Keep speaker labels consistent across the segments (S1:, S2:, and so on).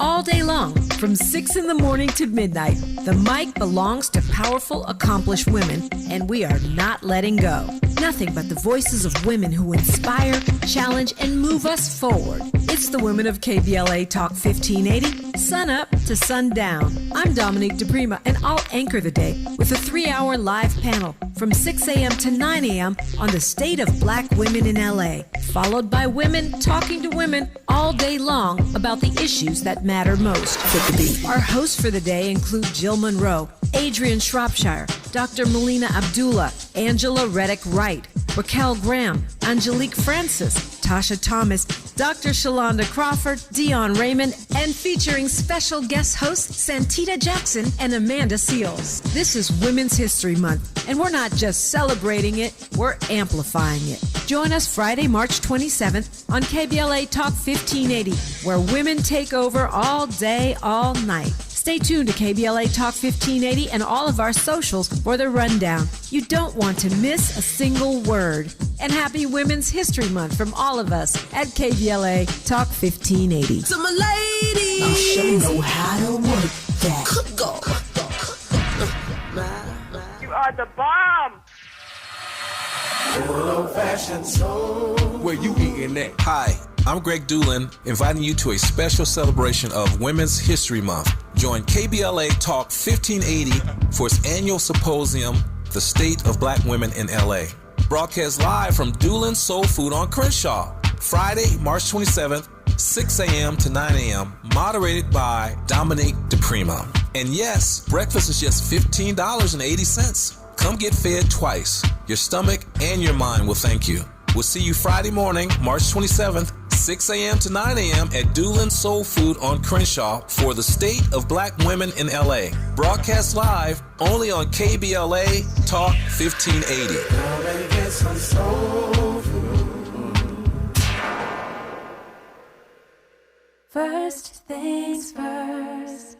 S1: All day long, from 6 in the morning to midnight, the mic belongs to powerful, accomplished women, and we are not letting go. Nothing but the voices of women who inspire, challenge, and move us forward. It's the women of KBLA Talk 1580, sun up to sundown. I'm Dominique DePrima, and I'll anchor the day with a 3-hour live panel from 6 a.m. to 9 a.m. on the state of black women in LA, followed by women talking to women all day long about the issues that matter most. Our hosts for the day include Jill Monroe, Adrian Shropshire, Dr. Melina Abdullah, Angela Reddick Wright, Raquel Graham, Angelique Francis, Tasha Thomas, Dr. Shalonda Crawford, Dion Raymond, and featuring special guest hosts Santita Jackson and Amanda Seals. This is Women's History Month, and we're not just celebrating it, we're amplifying it. Join us Friday, March 27th on KBLA Talk 1580, where women take over all day, all night. Stay tuned to KBLA Talk 1580 and all of our socials for the rundown. You don't want to miss a single word. And happy Women's History Month from all of us at KBLA Talk 1580.
S2: To my ladies,
S3: I'll show you know how to work that.
S4: You are the bomb.
S5: Good old-fashioned soul.
S6: Where you eating at? Hi, I'm Greg Doolin, inviting you to a special celebration of Women's History Month. Join KBLA Talk 1580 for its annual symposium, The State of Black Women in LA. Broadcast live from Doolin's Soul Food on Crenshaw, Friday, March 27th, 6 a.m. to 9 a.m., moderated by Dominique DePrima. And yes, breakfast is just $15.80. Come get fed twice. Your stomach and your mind will thank you. We'll see you Friday morning, March 27th, 6 a.m. to 9 a.m. at Doolin's Soul Food on Crenshaw for the State of Black Women in LA. Broadcast live only on KBLA Talk 1580.
S7: First things first.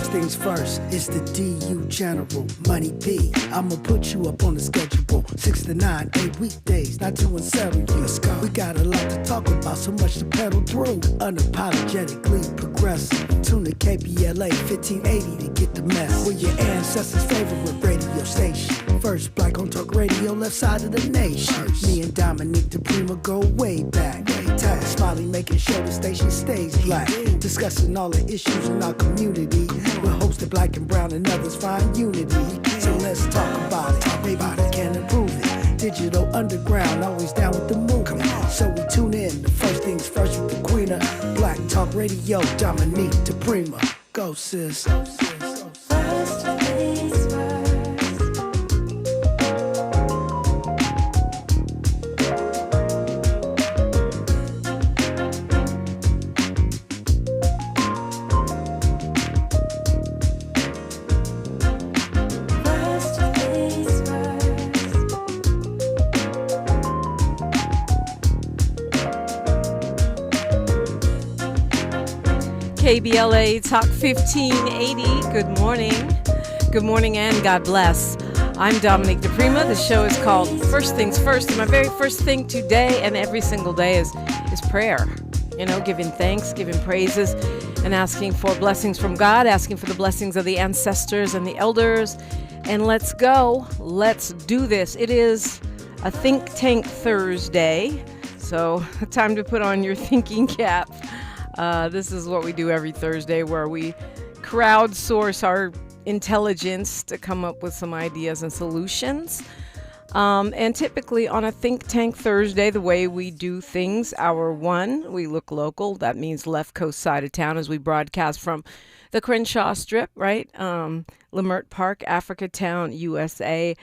S3: Things first, it's the DU General, Money B. I'ma put you up on the schedule, 6 to 9, 8 weekdays, not to unsettle you. Let's go. We got a lot to talk about, so much to pedal through. Unapologetically progressive. Tune to KBLA 1580 to get the mess. We're your ancestors' favorite radio station. First black on talk radio, left side of the nation. Me and Dominique DePrima go way back. Tag Smiley making sure the station stays black. Discussing all the issues in our community. We're hosted black and brown and others find unity. So let's talk about it. Maybe we can improve it. Digital underground, always down with the movement. So we tune in. The first things first with the queen of Black Talk Radio, Dominique DePrima. Go sis.
S7: First things first.
S8: KBLA Talk 1580. Good morning. Good morning and God bless. I'm Dominique DePrima. The show is called First Things First. And my very first thing today and every single day is prayer. You know, giving thanks, giving praises, and asking for blessings from God, asking for the blessings of the ancestors and the elders. And let's go. Let's do this. It is a Think Tank Thursday. So time to put on your thinking cap. This is what we do every Thursday, where we crowdsource our intelligence to come up with some ideas and solutions. And typically on a Think Tank Thursday, the way we do things, hour one, we look local. That means left coast side of town as we broadcast from the Crenshaw Strip, right? Leimert Park, Africa Town, USA.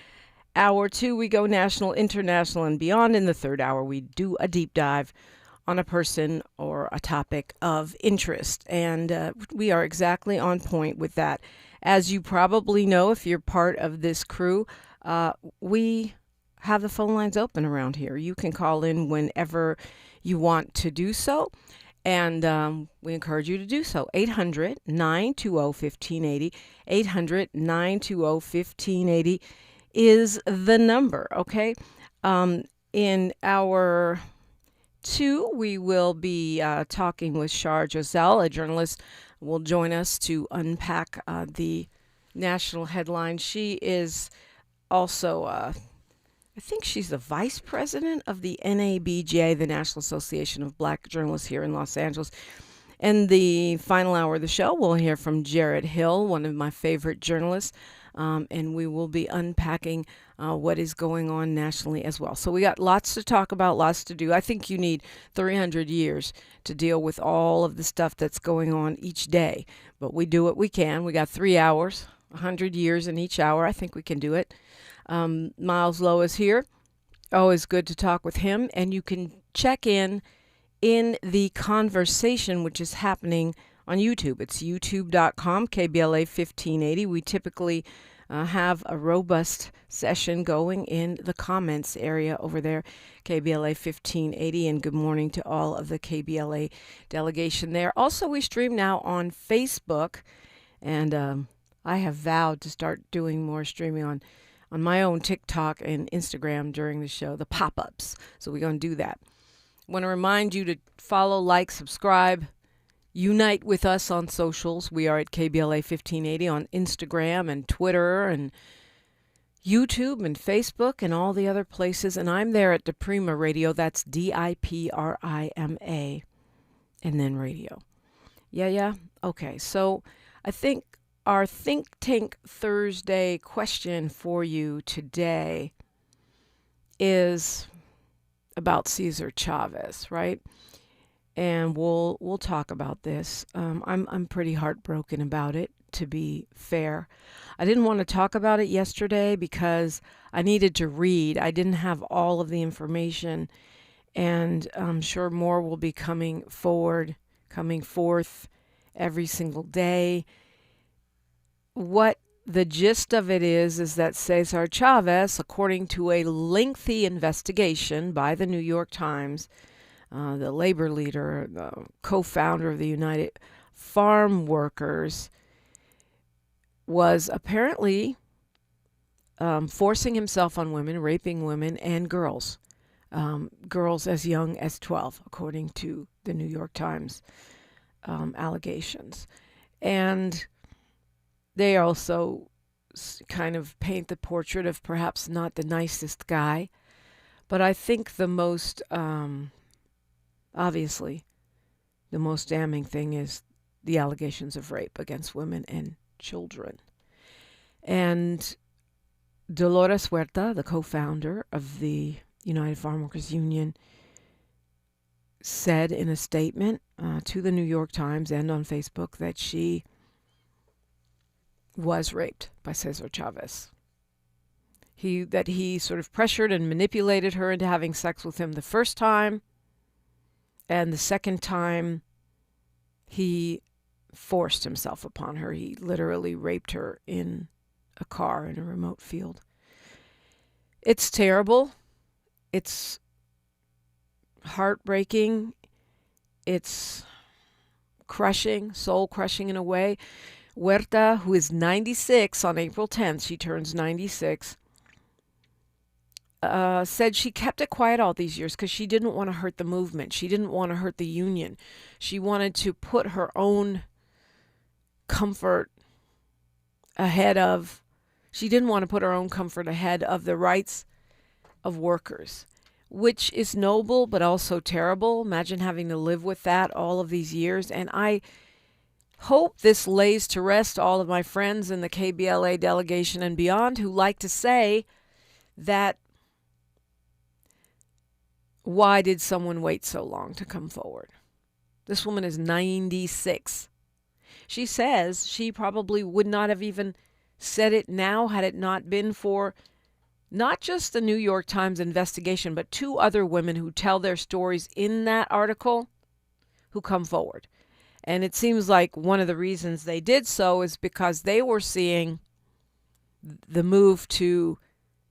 S8: Hour two, we go national, international, and beyond. In the third hour, we do a deep dive on a person or a topic of interest. And we are exactly on point with that. As you probably know, if you're part of this crew, we have the phone lines open around here. You can call in whenever you want to do so. And we encourage you to do so. 800-920-1580. 800-920-1580 is the number, okay? In hour 2, we will be talking with Shar Giselle, a journalist, will join us to unpack the national headline. She is also, I think she's the vice president of the NABJ, the National Association of Black Journalists here in Los Angeles. In the final hour of the show, we'll hear from Jared Hill, one of my favorite journalists, and we will be unpacking what is going on nationally as well. So we got lots to talk about, lots to do. I think you need 300 years to deal with all of the stuff that's going on each day, but we do what we can. We got 3 hours, 100 years in each hour. I think we can do it. Miles Lowe is here. Always good to talk with him. And you can check in the conversation which is happening on YouTube. It's youtube.com, KBLA 1580. We typically have a robust session going in the comments area over there, KBLA 1580. And good morning to all of the KBLA delegation there. Also, we stream now on Facebook. And I have vowed to start doing more streaming on my own TikTok and Instagram during the show, the pop-ups. So we're going to do that. I want to remind you to follow, like, subscribe, unite with us on socials. We are at KBLA 1580 on Instagram and Twitter and YouTube and Facebook and all the other places. And I'm there at Diprima Radio. That's DIPRIMA and then radio. Yeah. Okay, so I think our Think Tank Thursday question for you today is about Cesar Chavez, right? And we'll talk about this. I'm pretty heartbroken about it, to be fair. I didn't want to talk about it yesterday because I needed to read. I didn't have all of the information, and I'm sure more will be coming forth every single day. What the gist of it is that Cesar Chavez, according to a lengthy investigation by the New York Times, the labor leader, the co-founder of the United Farm Workers, was apparently forcing himself on women, raping women and girls as young as 12, according to the New York Times allegations. And they also kind of paint the portrait of perhaps not the nicest guy. But I think the most, obviously, the most damning thing is the allegations of rape against women and children. And Dolores Huerta, the co-founder of the United Farm Workers Union, said in a statement to the New York Times and on Facebook that she was raped by Cesar Chavez. That he sort of pressured and manipulated her into having sex with him the first time, and the second time he forced himself upon her. He literally raped her in a car in a remote field. It's terrible. It's heartbreaking. It's crushing, soul crushing in a way. Huerta, who is 96 on April 10th, she turns 96, said she kept it quiet all these years because she didn't want to hurt the movement. She didn't want to hurt the union. She wanted to put her own comfort she didn't want to put her own comfort ahead of the rights of workers, which is noble but also terrible. Imagine having to live with that all of these years. And I hope this lays to rest all of my friends in the KBLA delegation and beyond who like to say that why did someone wait so long to come forward? This woman is 96. She says she probably would not have even said it now had it not been for not just the New York Times investigation, but 2 other women who tell their stories in that article who come forward. And it seems like one of the reasons they did so is because they were seeing the move to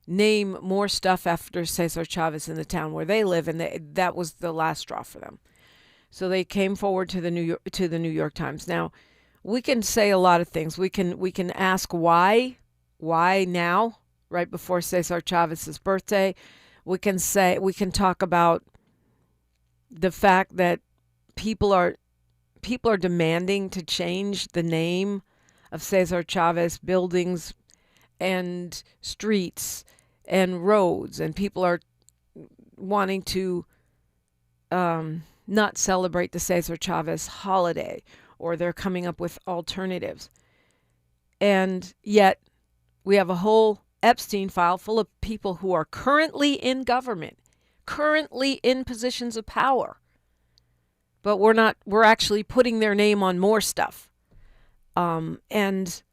S8: name more stuff after Cesar Chavez in the town where they live, and that was the last straw for them. So they came forward to the New York Times. Now, we can say a lot of things. We can ask why now, right before Cesar Chavez's birthday. We can talk about the fact that people are demanding to change the name of Cesar Chavez, buildings and streets and roads, and people are wanting to not celebrate the Cesar Chavez holiday, or they're coming up with alternatives. And yet we have a whole Epstein file full of people who are currently in government, currently in positions of power. But we're actually putting their name on more stuff, and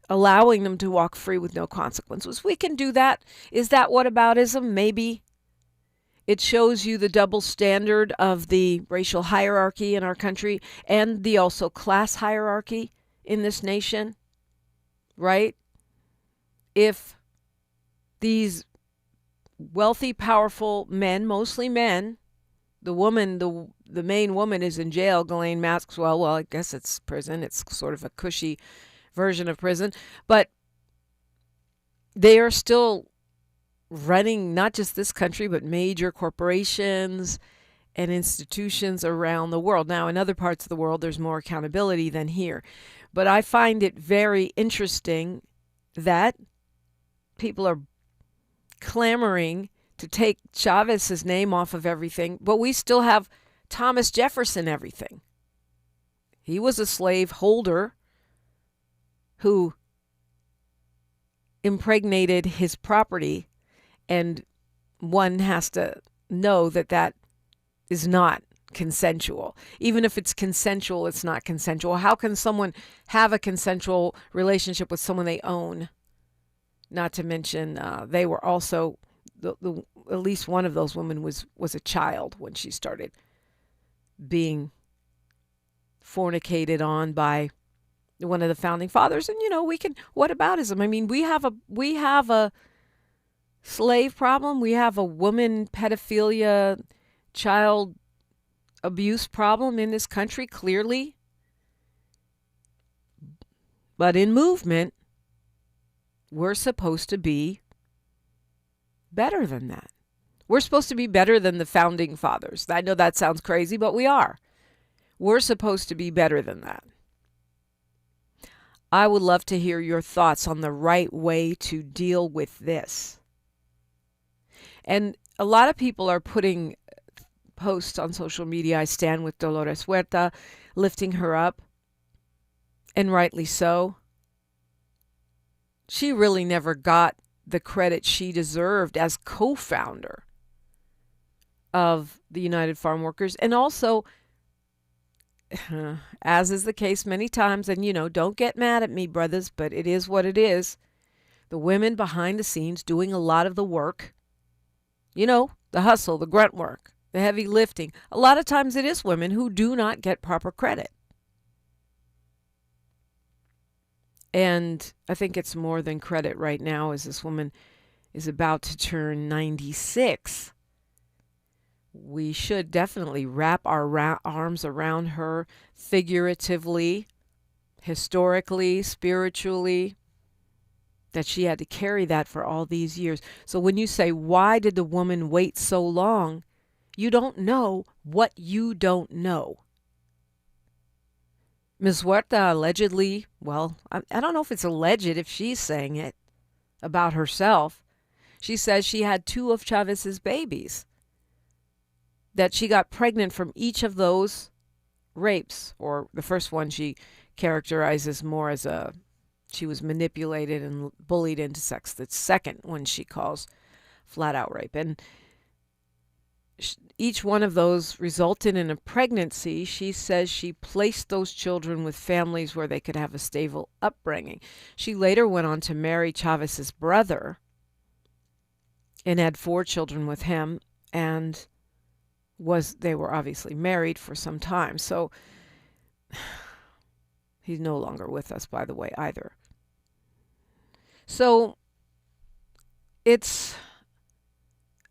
S8: allowing them to walk free with no consequences. We can do that. Is that whataboutism? Maybe. It shows you the double standard of the racial hierarchy in our country and the also class hierarchy in this nation, right? If these wealthy, powerful men, mostly men, the main woman is in jail, Ghislaine Maxwell. Well, I guess it's prison. It's sort of a cushy version of prison. But they are still running not just this country, but major corporations and institutions around the world. Now, in other parts of the world, there's more accountability than here. But I find it very interesting that people are clamoring to take Chavez's name off of everything, but we still have Thomas Jefferson everything. He was a slave holder who impregnated his property, and one has to know that that is not consensual. Even if it's consensual, it's not consensual. How can someone have a consensual relationship with someone they own? Not to mention, they were also, at least one of those women was a child when she started being fornicated on by one of the founding fathers. And, whataboutism? I mean, we have a slave problem. We have a woman pedophilia, child abuse problem in this country, clearly. But in movement, we're supposed to be better than that. We're supposed to be better than the founding fathers. I know that sounds crazy, but we are. We're supposed to be better than that. I would love to hear your thoughts on the right way to deal with this. And a lot of people are putting posts on social media. I stand with Dolores Huerta, lifting her up, and rightly so. She really never got the credit she deserved as co-founder of the United Farm Workers. And also, as is the case many times, and don't get mad at me, brothers, but it is what it is. The women behind the scenes doing a lot of the work, the hustle, the grunt work, the heavy lifting. A lot of times it is women who do not get proper credit. And I think it's more than credit right now, as this woman is about to turn 96. We should definitely wrap our arms around her figuratively, historically, spiritually, that she had to carry that for all these years. So when you say, why did the woman wait so long? You don't know what you don't know. Ms. Huerta allegedly, well, I don't know if it's alleged if she's saying it about herself. She says she had 2 of Chavez's babies, that she got pregnant from each of those rapes, or the first one she characterizes more as she was manipulated and bullied into sex. The second one she calls flat out rape. And each one of those resulted in a pregnancy. She says she placed those children with families where they could have a stable upbringing. She later went on to marry Chavez's brother and had 4 children with him, and they were obviously married for some time. So he's no longer with us, by the way, either. So it's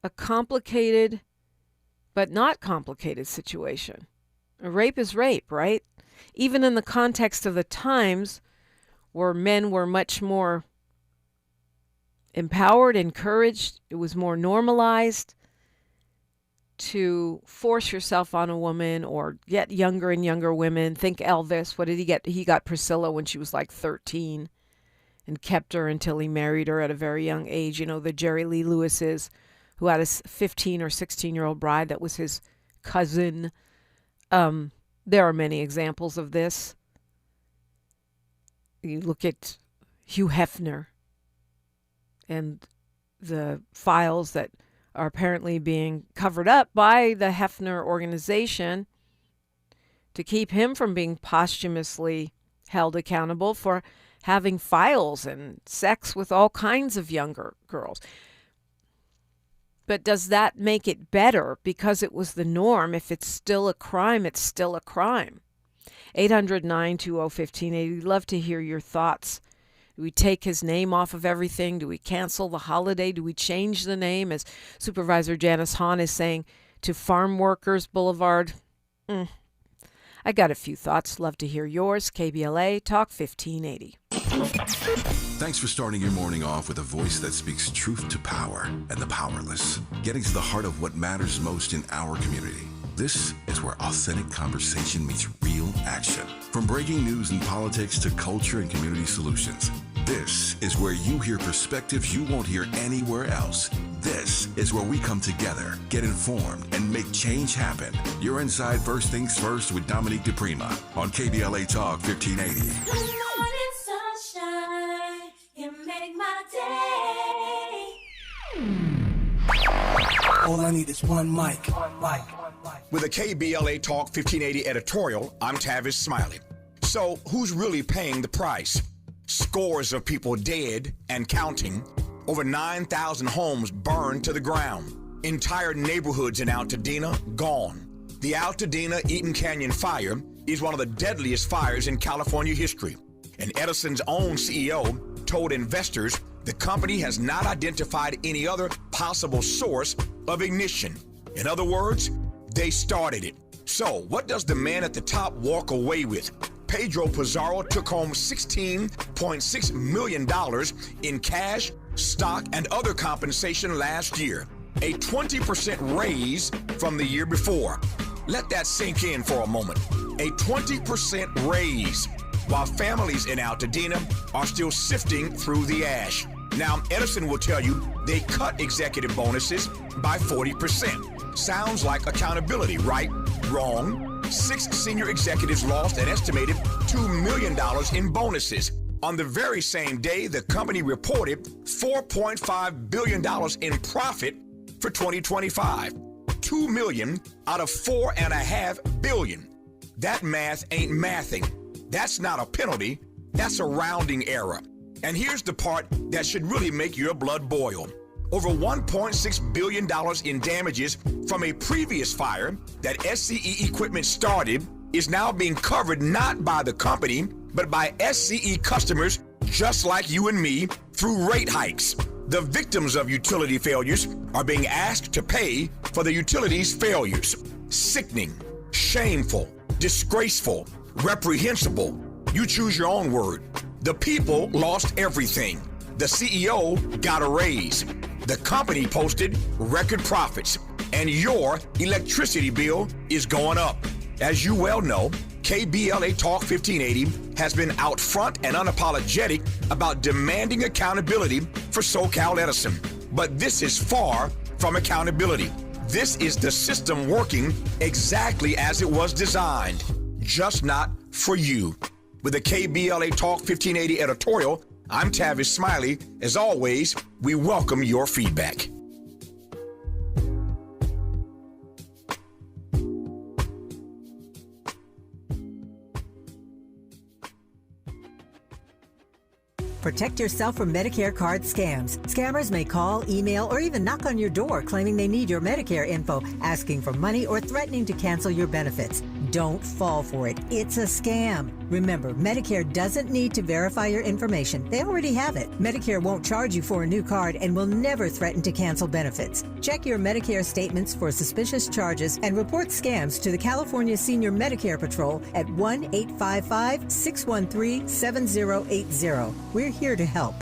S8: a complicated but not complicated situation. Rape is rape, right? Even in the context of the times where men were much more empowered, encouraged, it was more normalized to force yourself on a woman or get younger and younger women. Think Elvis. What did he get? He got Priscilla when she was like 13 and kept her until he married her at a very young age. You know, the Jerry Lee Lewises, who had a 15 or 16-year-old bride that was his cousin. There are many examples of this. You look at Hugh Hefner and the files that are apparently being covered up by the Hefner organization to keep him from being posthumously held accountable for having files and sex with all kinds of younger girls. But does that make it better because it was the norm? If it's still a crime, it's still a crime. 800-920-1580. Love to hear your thoughts. Do we take his name off of everything? Do we cancel the holiday? Do we change the name, as Supervisor Janice Hahn is saying, to Farm Workers Boulevard? I got a few thoughts. Love to hear yours. KBLA Talk 1580.
S2: Thanks for starting your morning off with a voice that speaks truth to power and the powerless, getting to the heart of what matters most in our community. This is where authentic conversation meets real action. From breaking news and politics to culture and community solutions, this is where you hear perspectives you won't hear anywhere else. This is where we come together, get informed, and make change happen. You're inside First Things First with Dominique DePrima on KBLA Talk 1580.
S7: Good morning, sunshine. You make my day.
S3: All I need is one mic.
S9: With a KBLA Talk 1580 editorial, I'm Tavis Smiley. So, who's really paying the price? Scores of people dead and counting. Over 9,000 homes burned to the ground. Entire neighborhoods in Altadena gone. The Altadena Eaton Canyon fire is one of the deadliest fires in California history. And Edison's own CEO told investors the company has not identified any other possible source of ignition. In other words, they started it. So, what does the man at the top walk away with? Pedro Pizarro took home $16.6 million in cash, stock, and other compensation last year, a 20% raise from the year before. Let that sink in for a moment. A 20% raise, while families in Altadena are still sifting through the ash. Now, Edison will tell you they cut executive bonuses by 40%. Sounds like accountability, right? Wrong. 6 senior executives lost an estimated $2 million in bonuses. On the very same day, the company reported $4.5 billion in profit for 2025. $2 million out of $4.5 billion. That math ain't mathing. That's not a penalty. That's a rounding error. And here's the part that should really make your blood boil. Over $1.6 billion in damages from a previous fire that SCE equipment started is now being covered not by the company, but by SCE customers just like you and me through rate hikes. The victims of utility failures are being asked to pay for the utility's failures. Sickening, shameful, disgraceful, reprehensible. You choose your own word. The people lost everything. The CEO got a raise. The company posted record profits, and your electricity bill is going up. As you well know, KBLA Talk 1580 has been out front and unapologetic about demanding accountability for SoCal Edison. But this is far from accountability. This is the system working exactly as it was designed, just not for you. With the KBLA Talk 1580 editorial, I'm Tavis Smiley. As always, we welcome your feedback.
S10: Protect yourself from Medicare card scams. Scammers may call, email, or even knock on your door claiming they need your Medicare info, asking for money or threatening to cancel your benefits. Don't fall for it. It's a scam. Remember, Medicare doesn't need to verify your information. They already have it. Medicare won't charge you for a new card and will never threaten to cancel benefits. Check your Medicare statements for suspicious charges and report scams to the California Senior Medicare Patrol at 1-855-613-7080. We're here to help.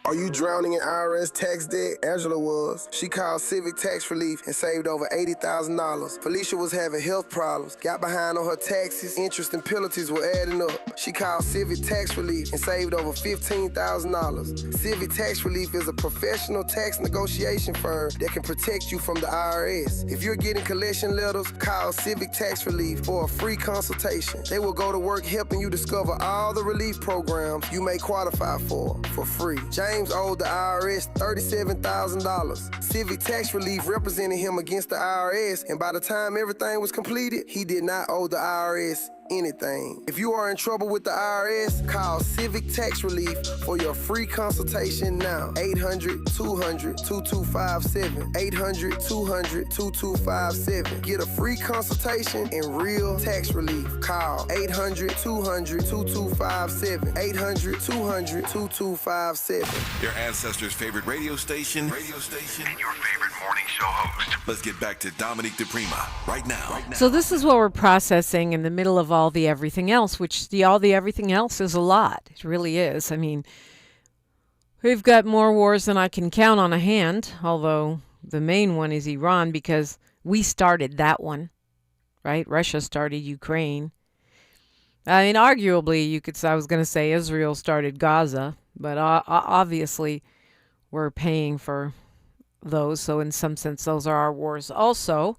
S11: Are you drowning in IRS tax debt? Angela was. She called Civic Tax Relief and saved over $80,000. Felicia was having health problems, got behind on her taxes, interest and penalties were adding up. She called Civic Tax Relief and saved over $15,000. Civic Tax Relief is a professional tax negotiation firm that can protect you from the IRS. If you're getting collection letters, call Civic Tax Relief for a free consultation. They will go to work helping you discover all the relief programs you may qualify for free. James owed the IRS $37,000. Civic Tax Relief represented him against the IRS, and by the time everything was completed, he did not owe the IRS anything. If you are in trouble with the IRS, call Civic Tax Relief for your free consultation now. 800-200-2257. 800-200-2257. Get a free consultation and real tax relief. Call 800-200-2257. 800-200-2257.
S2: Your ancestors' favorite radio station, and your favorite morning show host. Let's get back to Dominique DePrima right now.
S8: So this is what we're processing in the middle of all the everything else, which all the everything else is a lot. It really is. I mean, we've got more wars than I can count on a hand, although the main one is Iran because we started that one, right? Russia started Ukraine. I mean, arguably, I was going to say Israel started Gaza, but obviously we're paying for those. So in some sense, those are our wars also.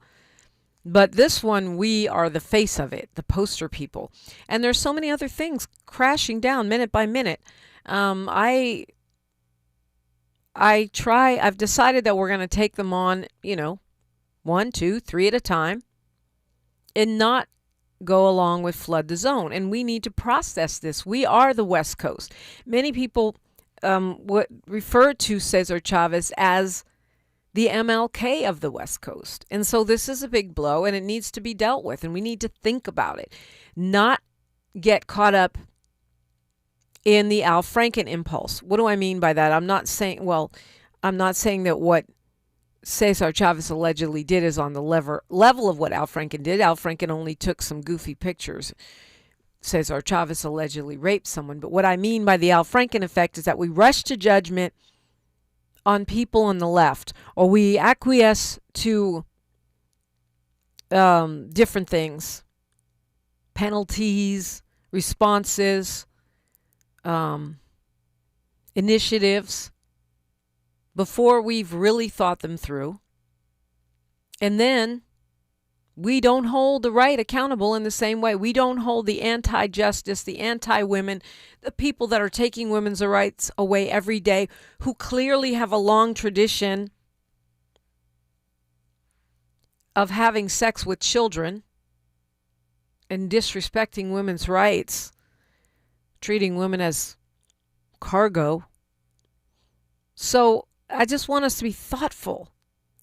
S8: But this one, we are the face of it, the poster people. And there's so many other things crashing down minute by minute. I've decided that we're going to take them on, 1, 2, 3 at a time and not go along with flood the zone. And we need to process this. We are the West Coast. Many people would refer to Cesar Chavez as the MLK of the West Coast. And so this is a big blow and it needs to be dealt with and we need to think about it, not get caught up in the Al Franken impulse. What do I mean by that? I'm not saying that what Cesar Chavez allegedly did is on the level of what Al Franken did. Al Franken only took some goofy pictures. Cesar Chavez allegedly raped someone. But what I mean by the Al Franken effect is that we rush to judgment on people on the left, or we acquiesce to different things, penalties, responses, initiatives, before we've really thought them through. And then we don't hold the right accountable in the same way. We don't hold the anti-justice, the anti-women, the people that are taking women's rights away every day, who clearly have a long tradition of having sex with children and disrespecting women's rights, treating women as cargo. So I just want us to be thoughtful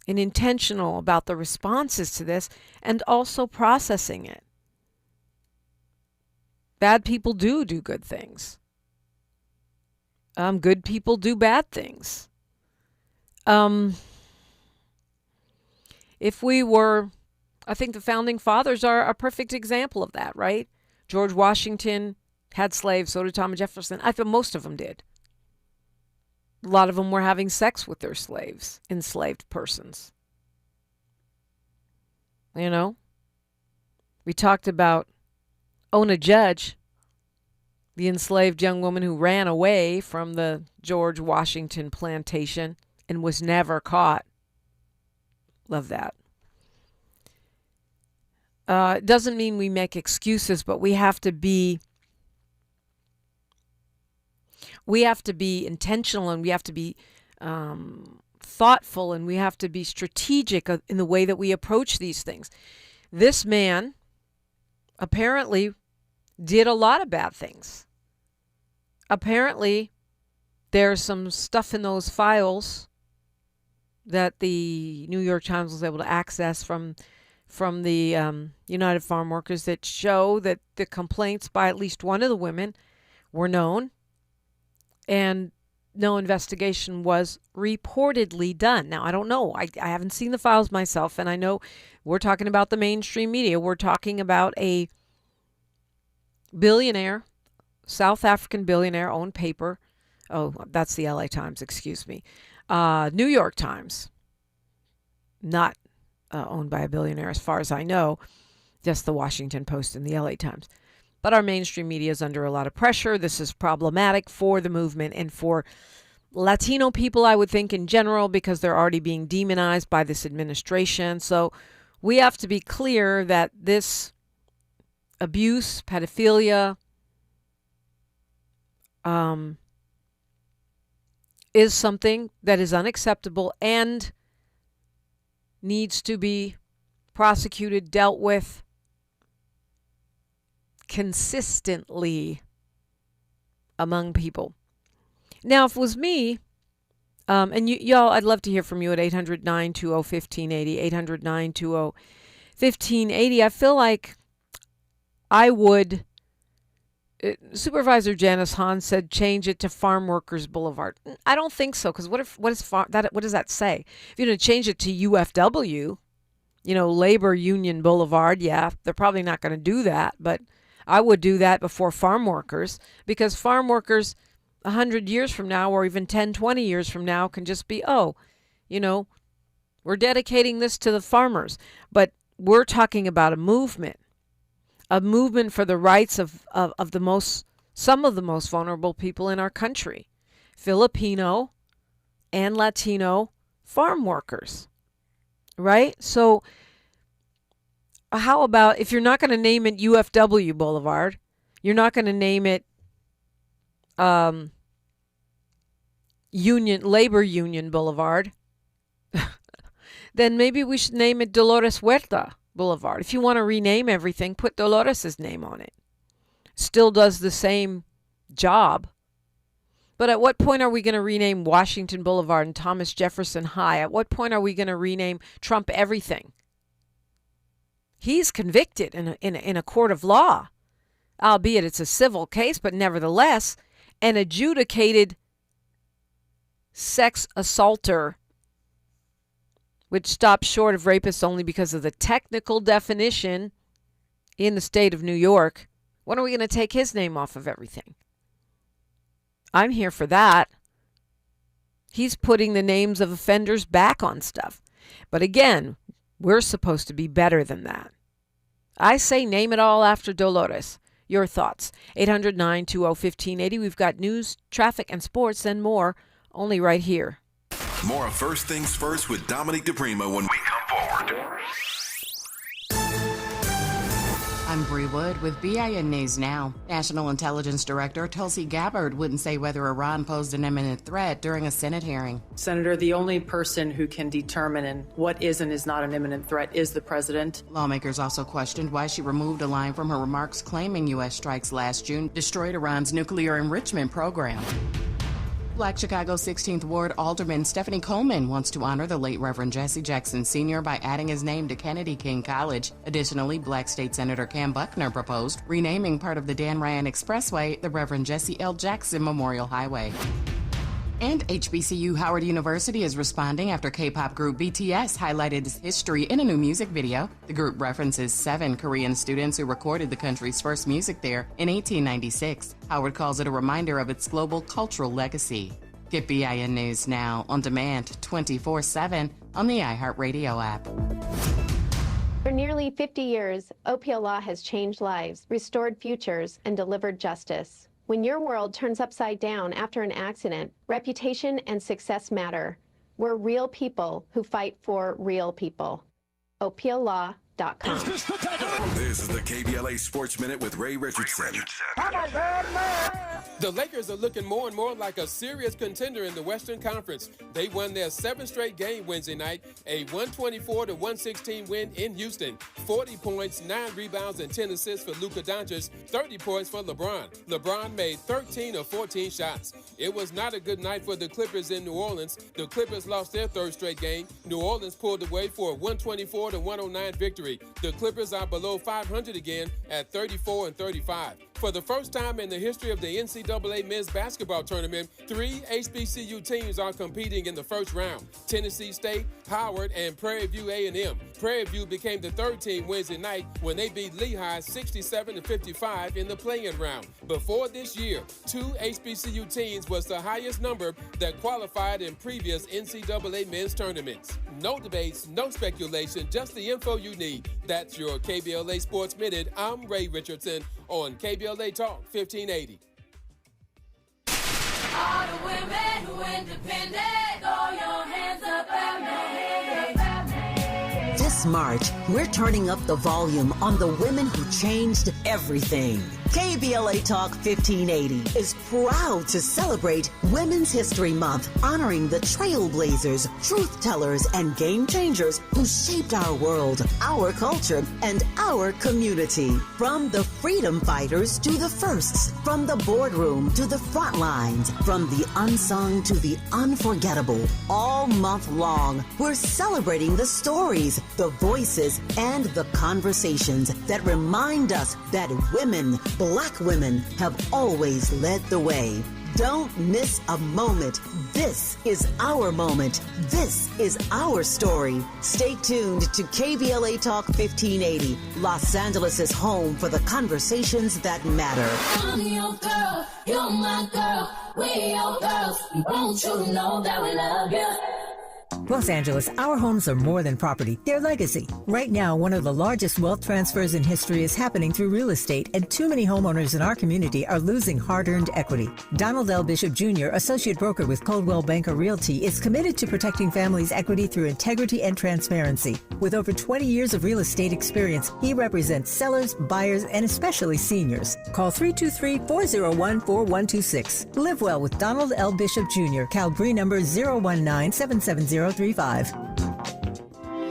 S8: and intentional about the responses to this and also processing it. Bad people do good things. Good people do bad things. I think the founding fathers are a perfect example of that, right? George Washington had slaves, so did Thomas Jefferson. I think most of them did. A lot of them were having sex with their slaves, enslaved persons. We talked about Ona Judge, the enslaved young woman who ran away from the George Washington plantation and was never caught. Love that. It doesn't mean we make excuses, but we have to be intentional, and we have to be thoughtful, and we have to be strategic in the way that we approach these things. This man apparently did a lot of bad things. apparently there's some stuff in those files that the New York Times was able to access from the United Farm Workers that show that the complaints by at least one of the women were known, and no investigation was reportedly done. Now, I don't know. I haven't seen the files myself, and I know we're talking about the mainstream media. We're talking about a billionaire, South African billionaire, owned paper. Oh, that's the LA Times, excuse me. New York Times, not owned by a billionaire as far as I know, just the Washington Post and the LA Times. But our mainstream media is under a lot of pressure. This is problematic for the movement and for Latino people, I would think, in general, because they're already being demonized by this administration. So we have to be clear that this abuse, pedophilia, is something that is unacceptable and needs to be prosecuted, dealt with consistently among people. Now, if it was me, and y'all, I'd love to hear from you at 800-920-1580, 800-920-1580. I feel like I would... Supervisor Janice Hahn said change it to Farm Workers Boulevard. I don't think so, because what does that say? If you're going to change it to UFW, Labor Union Boulevard, yeah, they're probably not going to do that, but I would do that before farm workers, because farm workers 100 years from now, or even 10, 20 years from now, can just be, we're dedicating this to the farmers. But we're talking about a movement for the rights of some of the most vulnerable people in our country, Filipino and Latino farm workers, right? So how about, if you're not going to name it UFW Boulevard, you're not going to name it Labor Union Boulevard, then maybe we should name it Dolores Huerta Boulevard. If you want to rename everything, put Dolores' name on it. Still does the same job. But at what point are we going to rename Washington Boulevard and Thomas Jefferson High? At what point are we going to rename Trump everything? He's convicted in a court of law, albeit it's a civil case, but nevertheless, an adjudicated sex assaulter, which stops short of rapist only because of the technical definition in the state of New York. When are we going to take his name off of everything? I'm here for that. He's putting the names of offenders back on stuff. But again, we're supposed to be better than that. I say name it all after Dolores. Your thoughts? 800-920-1580. We've got news, traffic, and sports and more, only right here.
S2: More of First Things First with Dominic DePrima when we come forward.
S12: I'm Bree Wood with BIN News Now. National Intelligence Director Tulsi Gabbard wouldn't say whether Iran posed an imminent threat during a Senate hearing.
S13: Senator, the only person who can determine what is and is not an imminent threat is the president.
S12: Lawmakers also questioned why she removed a line from her remarks claiming U.S. strikes last June destroyed Iran's nuclear enrichment program. Black Chicago 16th Ward Alderman Stephanie Coleman wants to honor the late Reverend Jesse Jackson Sr. by adding his name to Kennedy King College. Additionally, Black State Senator Cam Buckner proposed renaming part of the Dan Ryan Expressway the Reverend Jesse L. Jackson Memorial Highway. And HBCU Howard University is responding after K-pop group BTS highlighted its history in a new music video. The group references 7 Korean students who recorded the country's first music there in 1896. Howard calls it a reminder of its global cultural legacy. Get BIN News Now on demand 24/7 on the iHeartRadio app.
S14: For nearly 50 years, OPL Law has changed lives, restored futures, and delivered justice. When your world turns upside down after an accident, reputation and success matter. We're real people who fight for real people. OPL Law, KBLA.com.
S2: This is the KBLA Sports Minute with Ray Richardson.
S15: The Lakers are looking more and more like a serious contender in the Western Conference. They won their 7th straight game Wednesday night, a 124-116 win in Houston. 40 points, 9 rebounds, and 10 assists for Luka Doncic, 30 points for LeBron. LeBron made 13 of 14 shots. It was not a good night for the Clippers in New Orleans. The Clippers lost their 3rd straight game. New Orleans pulled away for a 124-109 victory. The Clippers are below 500 again at 34-35. For the first time in the history of the NCAA men's basketball tournament, 3 HBCU teams are competing in the first round: Tennessee State, Howard, and Prairie View A&M. Prairie View became the 3rd team Wednesday night when they beat Lehigh 67-55 in the play-in round. Before this year, 2 HBCU teams was the highest number that qualified in previous NCAA men's tournaments. No debates, no speculation, just the info you need. That's your KBLA Sports Minute. I'm Ray Richardson on KBLA Talk 1580.
S7: All the women who independent, throw your hands up at me.
S16: This March, we're turning up the volume on the women who changed everything. KBLA Talk 1580 is proud to celebrate Women's History Month, honoring the trailblazers, truth tellers, and game changers who shaped our world, our culture, and our community. From the freedom fighters to the firsts, from the boardroom to the front lines, from the unsung to the unforgettable. All month long, we're celebrating the stories, the voices, and the conversations that remind us that women, Black women, have always led the way. Don't miss a moment. This is our moment. This is our story. Stay tuned to KBLA Talk 1580, Los Angeles' home for the conversations that matter.
S7: I'm your girl, you're my girl, we're your girls. Won't you know that we love you?
S10: Los Angeles, our homes are more than property, they're legacy. Right now, one of the largest wealth transfers in history is happening through real estate, and too many homeowners in our community are losing hard-earned equity. Donald L. Bishop Jr., associate broker with Coldwell Banker Realty, is committed to protecting families' equity through integrity and transparency. With over 20 years of real estate experience, he represents sellers, buyers, and especially seniors. Call 323-401-4126. Live well with Donald L. Bishop Jr., Calgary number 019-770-35.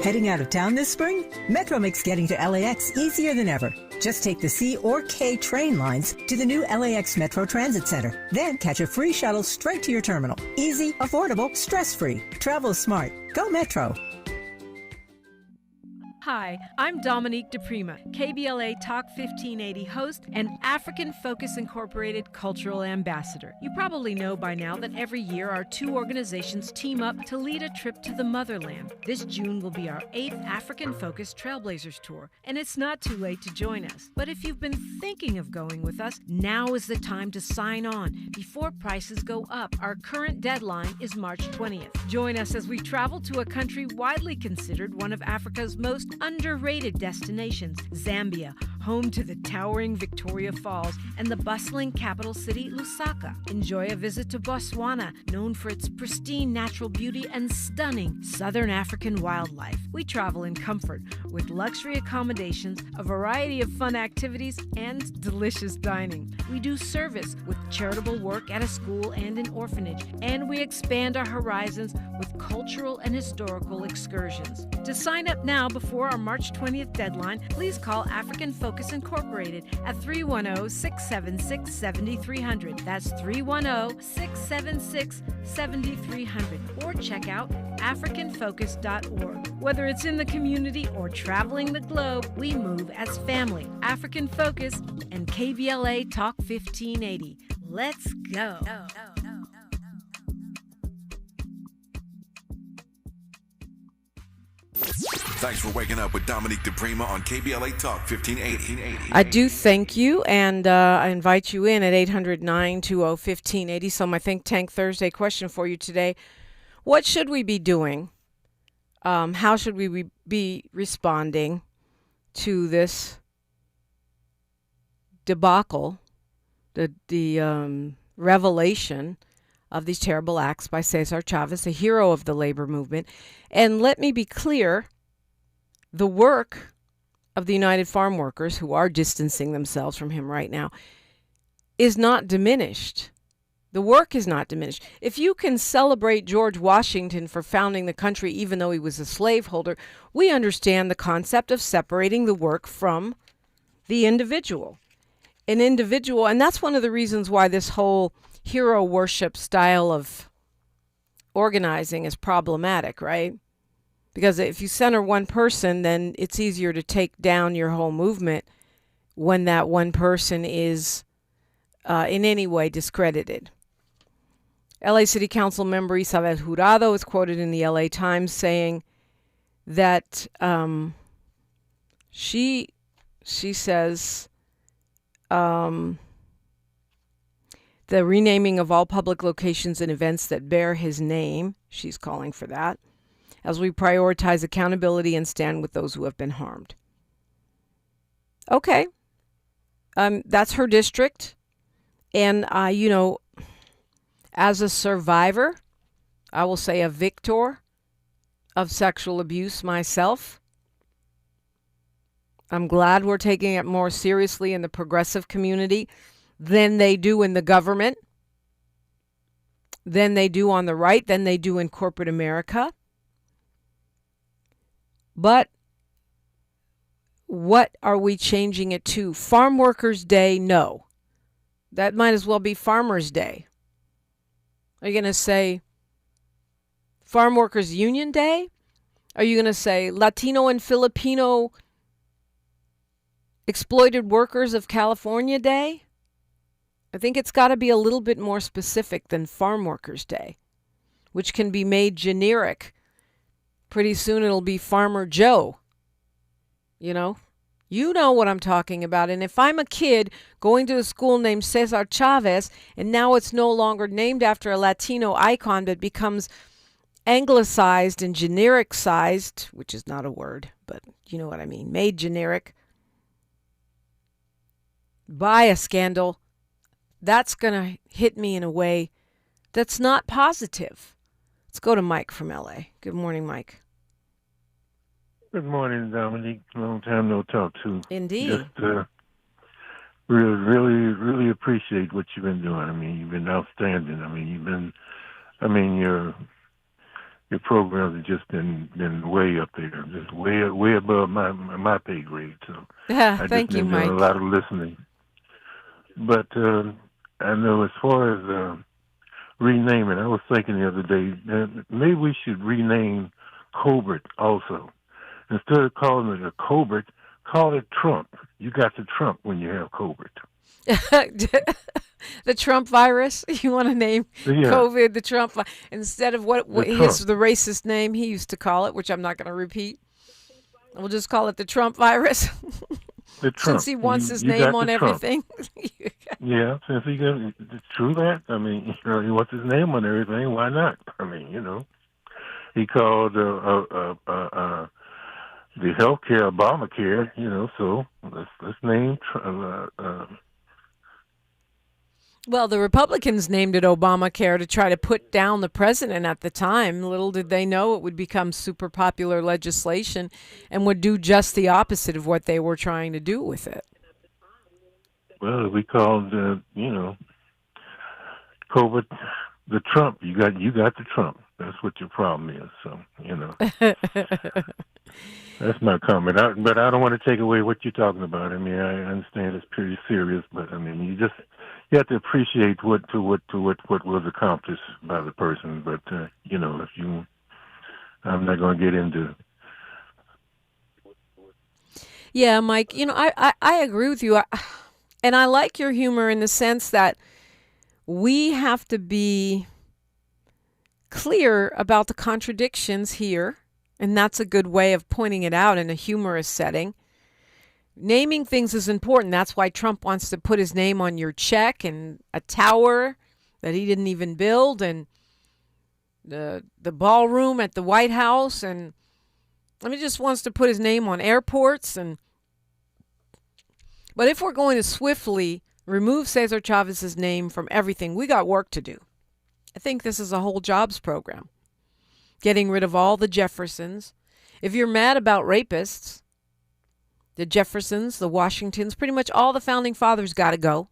S10: Heading out of town this spring? Metro makes getting to LAX easier than ever. Just take the C or K train lines to the new LAX Metro Transit Center. Then catch a free shuttle straight to your terminal. Easy, affordable, stress-free. Travel smart. Go Metro.
S1: Hi, I'm Dominique DePrima, KBLA Talk 1580 host and African Focus Incorporated cultural ambassador. You probably know by now that every year our 2 organizations team up to lead a trip to the motherland. This June will be our 8th African Focus Trailblazers Tour, and it's not too late to join us. But if you've been thinking of going with us, now is the time to sign on before prices go up. Our current deadline is March 20th. Join us as we travel to a country widely considered one of Africa's most underrated destinations, Zambia, home to the towering Victoria Falls and the bustling capital city, Lusaka. Enjoy a visit to Botswana, known for its pristine natural beauty and stunning southern African wildlife. We travel in comfort with luxury accommodations, a variety of fun activities, and delicious dining. We do service with charitable work at a school and an orphanage, and we expand our horizons with cultural and historical excursions. To sign up now before our March 20th deadline, please call African Focus Incorporated at 310-676-7300. That's 310-676-7300. Or check out africanfocus.org. Whether it's in the community or traveling the globe, we move as family. African Focus and KBLA Talk 1580. Let's go.
S2: Thanks for waking up with Dominique DePrima on KBLA Talk 1580.
S8: I do thank you, and I invite you in at 800-920-1580. So my Think Tank Thursday question for you today: what should we be doing? How should we be responding to this debacle, the revelation of these terrible acts by Cesar Chavez, a hero of the labor movement? And let me be clear, the work of the United Farm Workers, who are distancing themselves from him right now, is not diminished. The work is not diminished. If you can celebrate George Washington for founding the country, even though he was a slaveholder, we understand the concept of separating the work from the individual. An individual, and that's one of the reasons why this whole hero worship style of organizing is problematic, right? Because if you center one person, then it's easier to take down your whole movement when that one person is in any way discredited. LA City Council member Isabel Jurado is quoted in the LA Times saying that she says the renaming of all public locations and events that bear his name, she's calling for that, as we prioritize accountability and stand with those who have been harmed. Okay. That's her district. And, as a survivor, I will say a victor of sexual abuse myself, I'm glad we're taking it more seriously in the progressive community than they do in the government, than they do on the right, than they do in corporate America. But what are we changing it to? Farm Workers' Day? No. That might as well be Farmers' Day. Are you going to say Farm Workers Union Day? Are you going to say Latino and Filipino Exploited Workers of California Day? I think it's got to be a little bit more specific than Farm Workers Day, which can be made generic. Pretty soon it'll be Farmer Joe. You know what I'm talking about. And if I'm a kid going to a school named Cesar Chavez, and now it's no longer named after a Latino icon, but becomes anglicized and generic-sized, which is not a word, but you know what I mean, made generic by a scandal, that's going to hit me in a way that's not positive. Let's go to Mike from LA. Good morning, Mike.
S17: Good morning, Dominique. Long time no talk to.
S8: Indeed.
S17: Just really appreciate what you've been doing. I mean, you've been outstanding. I mean, your programs have just been way up there, just way above my pay grade. So
S8: thank you, Mike.
S17: A lot of listening. But I know as far as renaming, I was thinking the other day, maybe we should rename Colbert also. Instead of calling it a Colbert, call it Trump. You got the Trump when you have Colbert.
S8: The Trump virus? You want to name COVID the Trump virus? Instead of the racist name he used to call it, which I'm not going to repeat. We'll just call it the Trump virus.
S17: The Trump.
S8: Since he wants his name on everything.
S17: Yeah, since he got true that. I mean, he wants his name on everything. Why not? I mean, he called the healthcare Obamacare. So let's name.
S8: Well, the Republicans named it Obamacare to try to put down the president at the time. Little did they know it would become super popular legislation and would do just the opposite of what they were trying to do with it.
S17: Well, we called, COVID the Trump. You got the Trump. That's what your problem is. So, that's my comment. But I don't want to take away what you're talking about. I mean, I understand it's pretty serious, but I mean, you have to appreciate what was accomplished by the person. But I'm not going to get into.
S8: Yeah, Mike. I agree with you, and I like your humor in the sense that we have to be clear about the contradictions here, and that's a good way of pointing it out in a humorous setting. Naming things is important. That's why Trump wants to put his name on your check and a tower that he didn't even build, and the ballroom at the White House, and he just wants to put his name on airports. But if we're going to swiftly remove Cesar Chavez's name from everything, we got work to do. I think this is a whole jobs program. Getting rid of all the Jeffersons. If you're mad about rapists, The Jeffersons, the Washingtons, pretty much all the founding fathers got to go.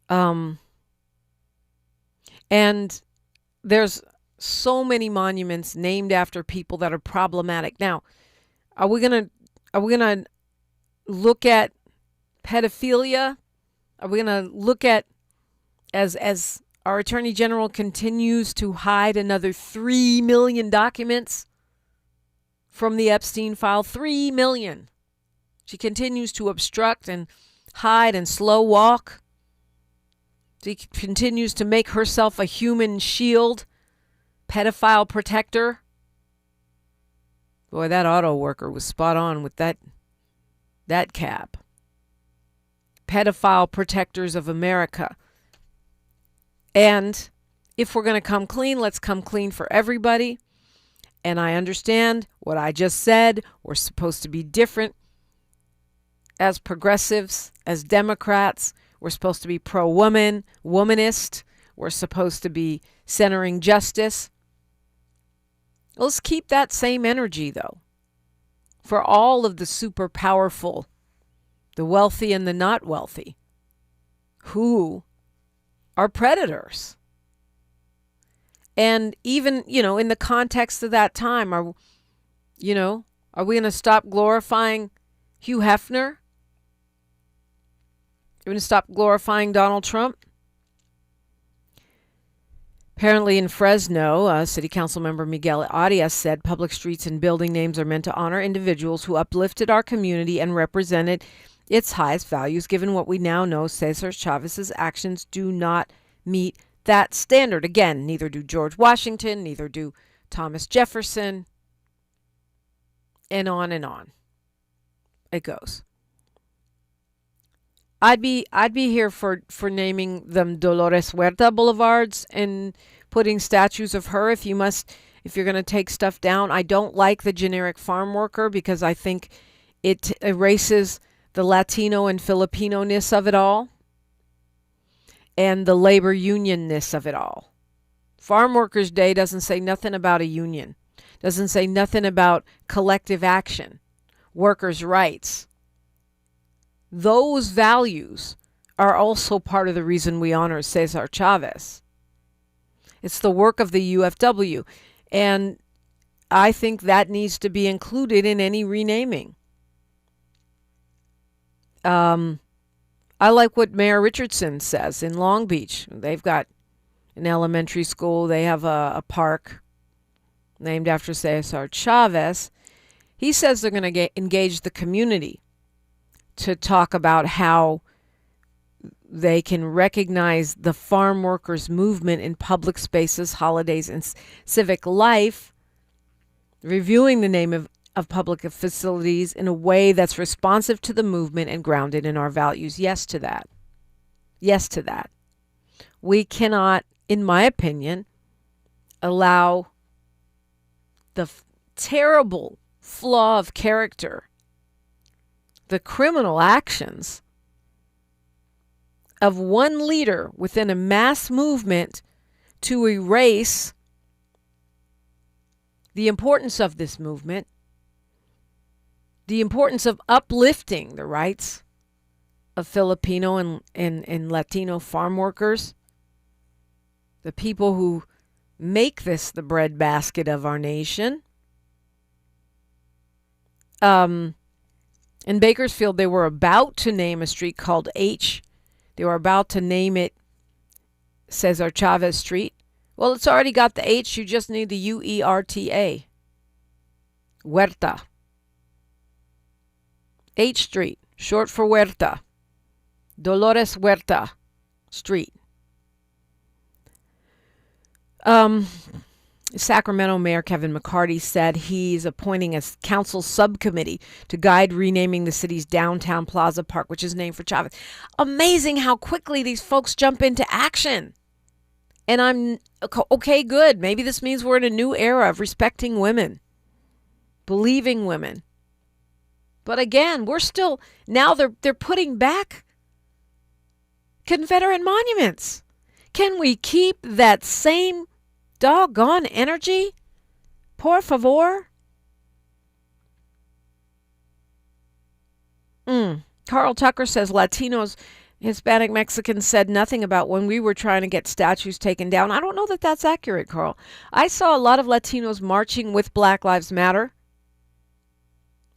S8: And there's so many monuments named after people that are problematic. Now, are we gonna look at pedophilia? Are we gonna look at, as our Attorney General continues to hide another 3 million documents from the Epstein file? 3 million. She continues to obstruct and hide and slow walk. She continues to make herself a human shield, pedophile protector. Boy, that auto worker was spot on with that cap. Pedophile protectors of America. And if we're going to come clean, let's come clean for everybody. And I understand what I just said. We're supposed to be different as progressives, as Democrats. We're supposed to be pro-woman, womanist. We're supposed to be centering justice. Let's keep that same energy, though, for all of the super powerful, the wealthy and the not wealthy, who are predators. And even, in the context of that time, are we going to stop glorifying Hugh Hefner? Are we going to stop glorifying Donald Trump? Apparently in Fresno, City Council member Miguel Arias said public streets and building names are meant to honor individuals who uplifted our community and represented its highest values. Given what we now know, Cesar Chavez's actions do not meet that standard. Again, neither do George Washington, neither do Thomas Jefferson, and on it goes. I'd be here for naming them Dolores Huerta boulevards and putting statues of her if you're going to take stuff down. I don't like the generic farm worker because I think it erases the Latino and Filipino-ness of it all and the labor union-ness of it all. Farm Workers Day doesn't say nothing about a union, doesn't say nothing about collective action, workers' rights. Those values are also part of the reason we honor Cesar Chavez. It's the work of the UFW. And I think that needs to be included in any renaming. I like what Mayor Richardson says in Long Beach. They've got an elementary school. They have a park named after Cesar Chavez. He says they're going to engage the community to talk about how they can recognize the farm workers movement in public spaces, holidays, and civic life, reviewing the name of public facilities in a way that's responsive to the movement and grounded in our values. Yes to that. Yes to that. We cannot, in my opinion, allow the terrible flaw of character, the criminal actions of one leader within a mass movement to erase the importance of this movement, the importance of uplifting the rights of Filipino and Latino farm workers, the people who make this the breadbasket of our nation. In Bakersfield, they were about to name a street called H. They were about to name it Cesar Chavez Street. Well, it's already got the H. You just need the UERTA. Huerta. H Street, short for Huerta. Dolores Huerta Street. Sacramento Mayor Kevin McCarty said he's appointing a council subcommittee to guide renaming the city's downtown Plaza Park, which is named for Chavez. Amazing how quickly these folks jump into action. And I'm, okay, good. Maybe this means we're in a new era of respecting women, believing women. But again, we're still, now they're putting back Confederate monuments. Can we keep that same doggone energy? Por favor. Carl Tucker says Latinos, Hispanic Mexicans said nothing about when we were trying to get statues taken down. I don't know that that's accurate, Carl. I saw a lot of Latinos marching with Black Lives Matter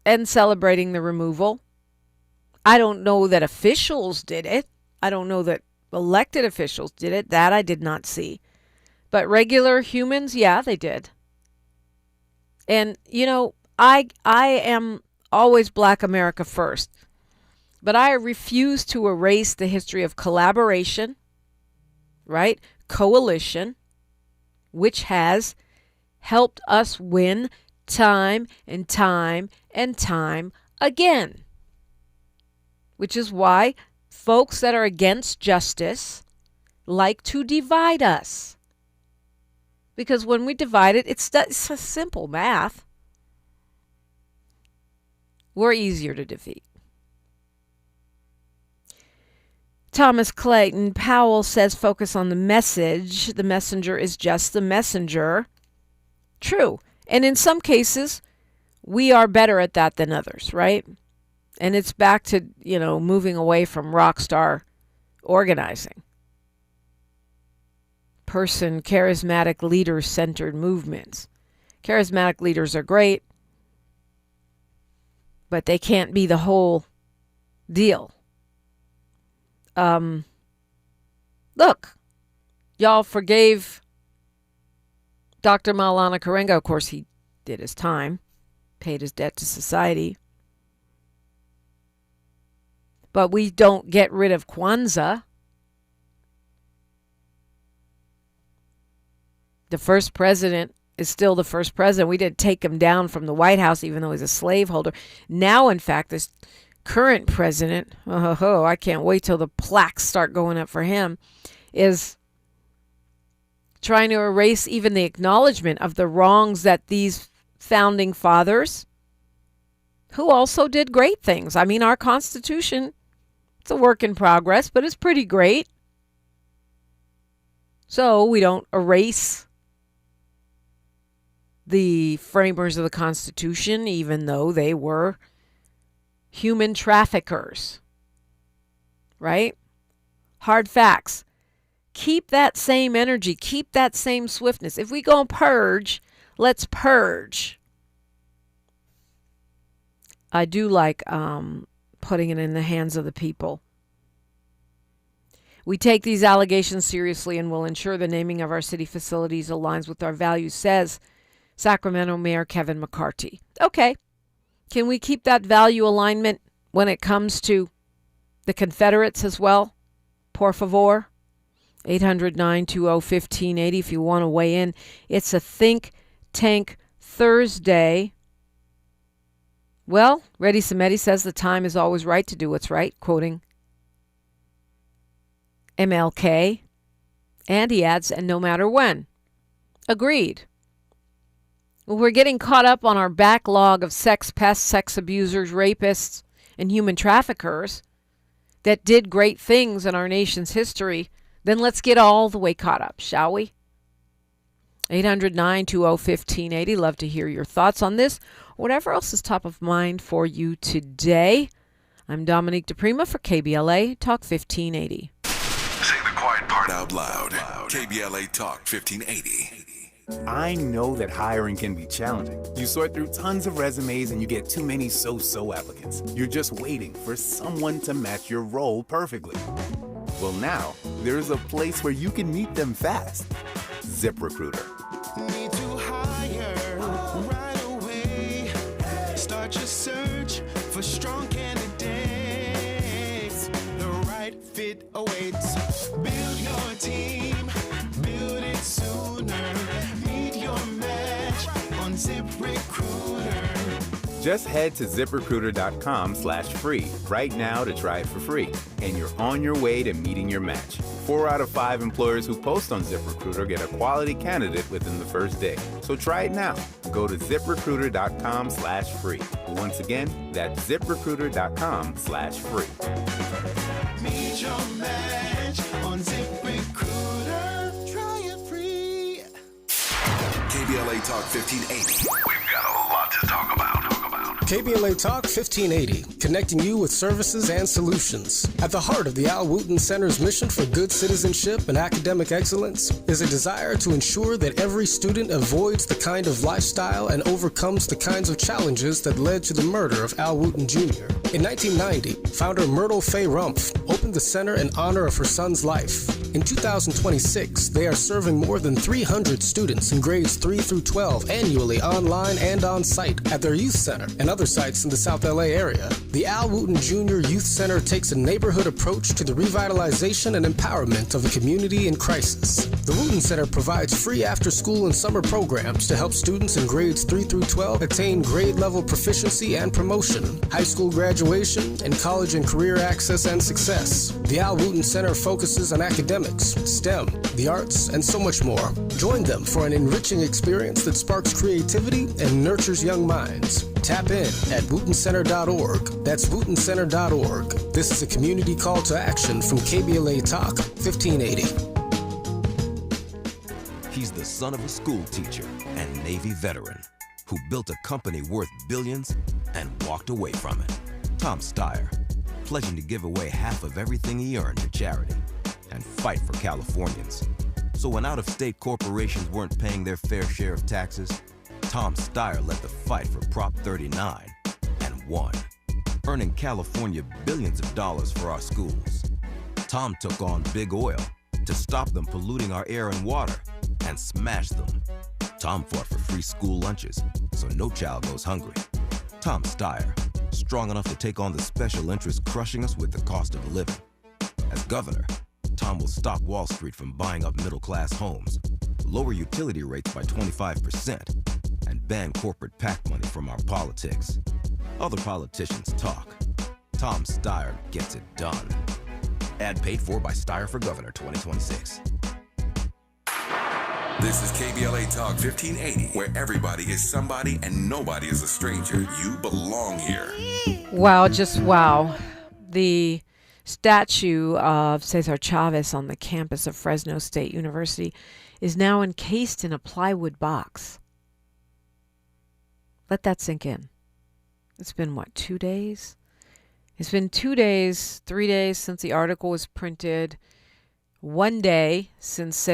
S8: and celebrating the removal. I don't know that officials did it. I don't know that elected officials did it. That I did not see. But regular humans, yeah, they did. And, you know, I am always Black America first. But I refuse to erase the history of collaboration, right? Coalition, which has helped us win time and time and time again. Which is why folks that are against justice like to divide us. Because when we divide it, it's a simple math. We're easier to defeat. Thomas Clayton Powell says focus on the message. The messenger is just the messenger. True. And in some cases, we are better at that than others, right? And it's back to, you know, moving away from rock star organizing. Charismatic leader-centered movements. Charismatic leaders are great, but they can't be the whole deal. Look, y'all forgave Dr. Maulana Karenga. Of course, he did his time, paid his debt to society. But we don't get rid of Kwanzaa. The first president is still the first president. We didn't take him down from the White House, even though he's a slaveholder. Now, in fact, this current president, I can't wait till the plaques start going up for him, is trying to erase even the acknowledgement of the wrongs that these founding fathers, who also did great things. I mean, our Constitution, it's a work in progress, but it's pretty great. So we don't erase the framers of the Constitution, even though they were human traffickers. Right? Hard facts. Keep that same energy. Keep that same swiftness. If we go and purge, let's purge. I do like putting it in the hands of the people. We take these allegations seriously and will ensure the naming of our city facilities aligns with our values, says Sacramento Mayor Kevin McCarthy. Okay. Can we keep that value alignment when it comes to the Confederates as well? Por favor. 800-920-1580 if you want to weigh in. It's a Think Tank Thursday. Well, Reddy Samedi says the time is always right to do what's right, quoting MLK. And he adds, and no matter when. Agreed. Well, we're getting caught up on our backlog of sex pests, sex abusers, rapists, and human traffickers that did great things in our nation's history. Then let's get all the way caught up, shall we? 800-920-1580. Love to hear your thoughts on this. Whatever else is top of mind for you today. I'm Dominique DePrima for KBLA Talk 1580.
S2: Say the quiet part out loud. KBLA Talk 1580.
S18: I know that hiring can be challenging. You sort through tons of resumes and you get too many so-so applicants. You're just waiting for someone to match your role perfectly. Well, now, there's a place where you can meet them fast. ZipRecruiter.
S5: Need to hire right away. Start your search for strong candidates. The right fit awaits. Build your team. Build it sooner. Meet your match on ZipRecruiter.
S18: Just head to ZipRecruiter.com/free right now to try it for free. And you're on your way to meeting your match. 4 out of 5 employers who post on ZipRecruiter get a quality candidate within the first day. So try it now. Go to ZipRecruiter.com/free. Once again, that's ZipRecruiter.com/free.
S5: Meet your match on ZipRecruiter. Try it free.
S2: KBLA Talk 1580. We've got a lot to talk about.
S19: KBLA Talk 1580, connecting you with services and solutions. At the heart of the Al Wooten Center's mission for good citizenship and academic excellence is a desire to ensure that every student avoids the kind of lifestyle and overcomes the kinds of challenges that led to the murder of Al Wooten Jr. In 1990, founder Myrtle Fay Rumpf opened the center in honor of her son's life. In 2026, they are serving more than 300 students in grades 3 through 12 annually online and on site at their youth center and other sites in the South LA area. The Al Wooten Jr. Youth Center takes a neighborhood approach to the revitalization and empowerment of a community in crisis. The Wooten Center provides free after-school and summer programs to help students in grades 3 through 12 attain grade-level proficiency and promotion, high school graduation, and college and career access and success. The Al Wooten Center focuses on academics, STEM, the arts, and so much more. Join them for an enriching experience that sparks creativity and nurtures young minds. Tap in at wootencenter.org. That's wootencenter.org. This is a community call to action from KBLA Talk 1580.
S20: He's the son of a school teacher and Navy veteran who built a company worth billions and walked away from it. Tom Steyer, pledging to give away half of everything he earned to charity and fight for Californians. So when out-of-state corporations weren't paying their fair share of taxes, Tom Steyer led the fight for Prop 39 and won, earning California billions of dollars for our schools. Tom took on big oil to stop them polluting our air and water and smash them. Tom fought for free school lunches so no child goes hungry. Tom Steyer, strong enough to take on the special interests crushing us with the cost of living. As governor, Tom will stop Wall Street from buying up middle-class homes, lower utility rates by 25%, and ban corporate PAC money from our politics. Other politicians talk. Tom Steyer gets it done. Ad paid for by Steyer for Governor 2026.
S2: This is KBLA Talk 1580, where everybody is somebody and nobody is a stranger. You belong here.
S8: Wow, just wow. The statue of Cesar Chavez on the campus of Fresno State University is now encased in a plywood box. Let that sink in. It's been, 2 days? It's been 2 days, 3 days since the article was printed. 1 day since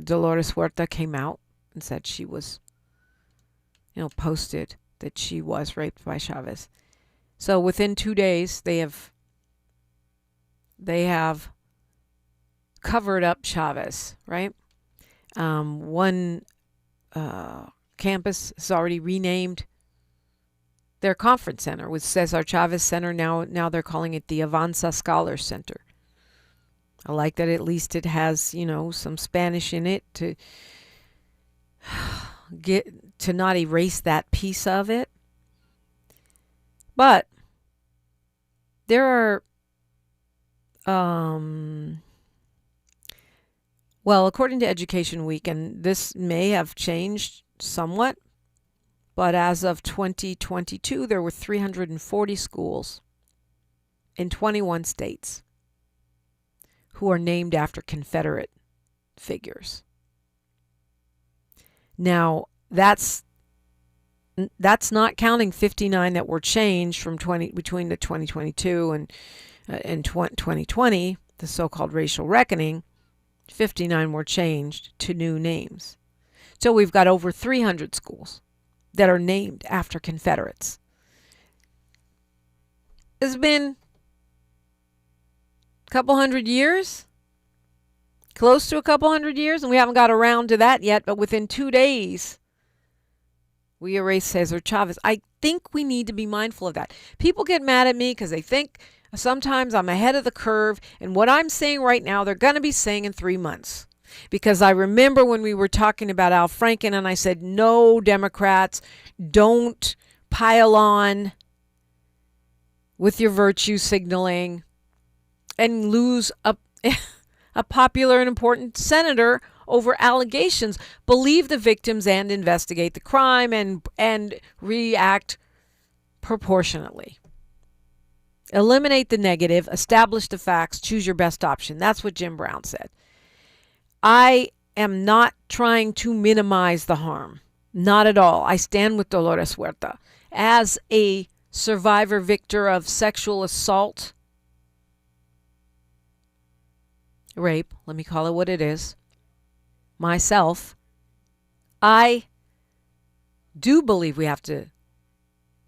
S8: Dolores Huerta came out and said she was, posted that she was raped by Chavez. So within 2 days, they have covered up Chavez, right? One campus has already renamed their conference center with Cesar Chavez Center. Now they're calling it the Avanza Scholar Center. I like that at least it has, some Spanish in it to not erase that piece of it. But there are, according to Education Week, and this may have changed somewhat, but as of 2022, there were 340 schools in 21 states who are named after Confederate figures. Now, that's not counting 59 that were changed from between the 2022 and 2020, the so-called racial reckoning. 59 were changed to new names. So we've got over 300 schools that are named after Confederates. It's been a couple hundred years, close to a couple hundred years, and we haven't got around to that yet, but within 2 days, we erased Cesar Chavez. I think we need to be mindful of that. People get mad at me because they think sometimes I'm ahead of the curve, and what I'm saying right now, they're going to be saying in 3 months. Because I remember when we were talking about Al Franken, and I said, no, Democrats, don't pile on with your virtue signaling and lose a popular and important senator over allegations. Believe the victims and investigate the crime and react proportionately. Eliminate the negative, establish the facts, choose your best option. That's what Jim Brown said. I am not trying to minimize the harm. Not at all. I stand with Dolores Huerta. as a survivor victor of sexual assault, rape, let me call it what it is, myself, I do believe we have to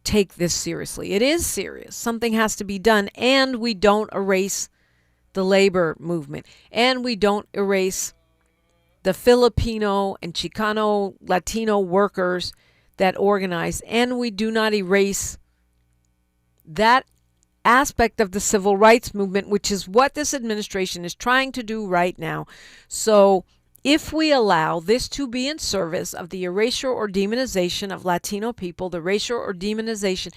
S8: take this seriously. It is serious. Something has to be done, and we don't erase the labor movement, and we don't erase the Filipino and Chicano Latino workers that organize, and we do not erase that aspect of the civil rights movement, which is what this administration is trying to do right now. So if we allow this to be in service of the erasure or demonization of Latino people, the erasure or demonization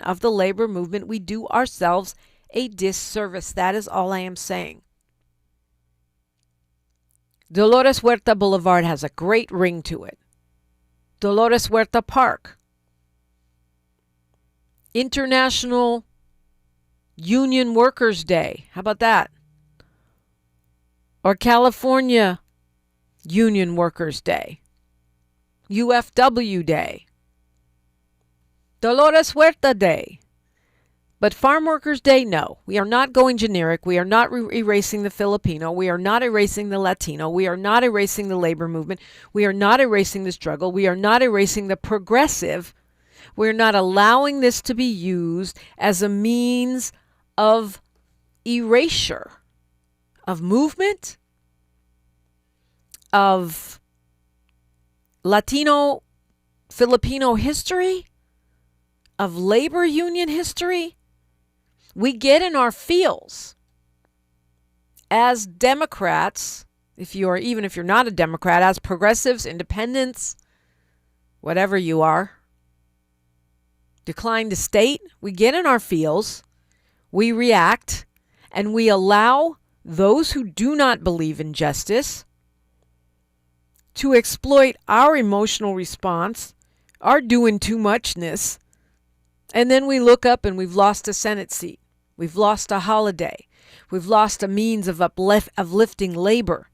S8: of the labor movement, we do ourselves a disservice. That is all I am saying. Dolores Huerta Boulevard has a great ring to it. Dolores Huerta Park. International Union Workers Day. How about that? Or California Union Workers Day. UFW Day. Dolores Huerta Day. But Farm Workers Day, no. We are not going generic. We are not erasing the Filipino. We are not erasing the Latino. We are not erasing the labor movement. We are not erasing the struggle. We are not erasing the progressive. We're not allowing this to be used as a means of erasure, of movement, of Latino, Filipino history, of labor union history. We get in our feels as Democrats, even if you're not a Democrat, as progressives, independents, whatever you are, decline to state, we get in our feels, we react, and we allow those who do not believe in justice to exploit our emotional response, our doing too muchness, and then we look up and we've lost a Senate seat. We've lost a holiday. We've lost a means of uplifting labor.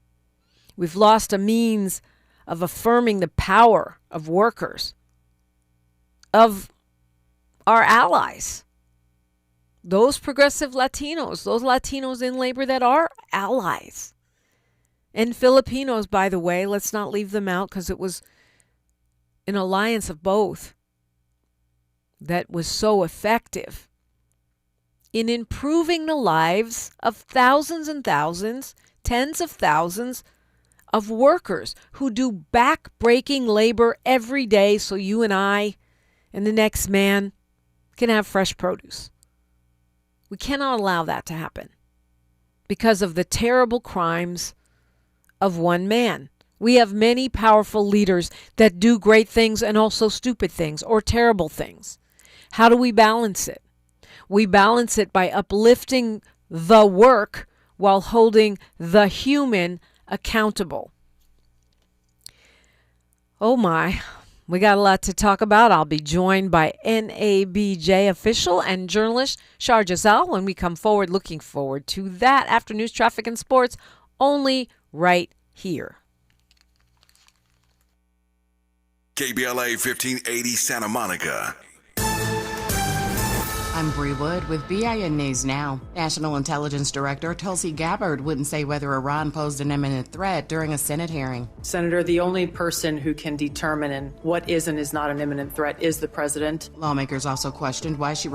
S8: We've lost a means of affirming the power of workers, of our allies, those progressive Latinos, those Latinos in labor that are allies. And Filipinos, by the way, let's not leave them out because it was an alliance of both that was so effective in improving the lives of thousands and thousands, tens of thousands of workers who do back-breaking labor every day so you and I and the next man can have fresh produce. We cannot allow that to happen because of the terrible crimes of one man. We have many powerful leaders that do great things and also stupid things or terrible things. How do we balance it? We balance it by uplifting the work while holding the human accountable. Oh my, we got a lot to talk about. I'll be joined by NABJ official and journalist Shar Giselle when we come forward. Looking forward to that after news, traffic, and sports, only right here.
S2: KBLA 1580 Santa Monica.
S12: I'm Bree Wood with BIN News Now. National Intelligence Director Tulsi Gabbard wouldn't say whether Iran posed an imminent threat during a Senate hearing.
S13: Senator, the only person who can determine what is and is not an imminent threat is the president.
S12: Lawmakers also questioned why she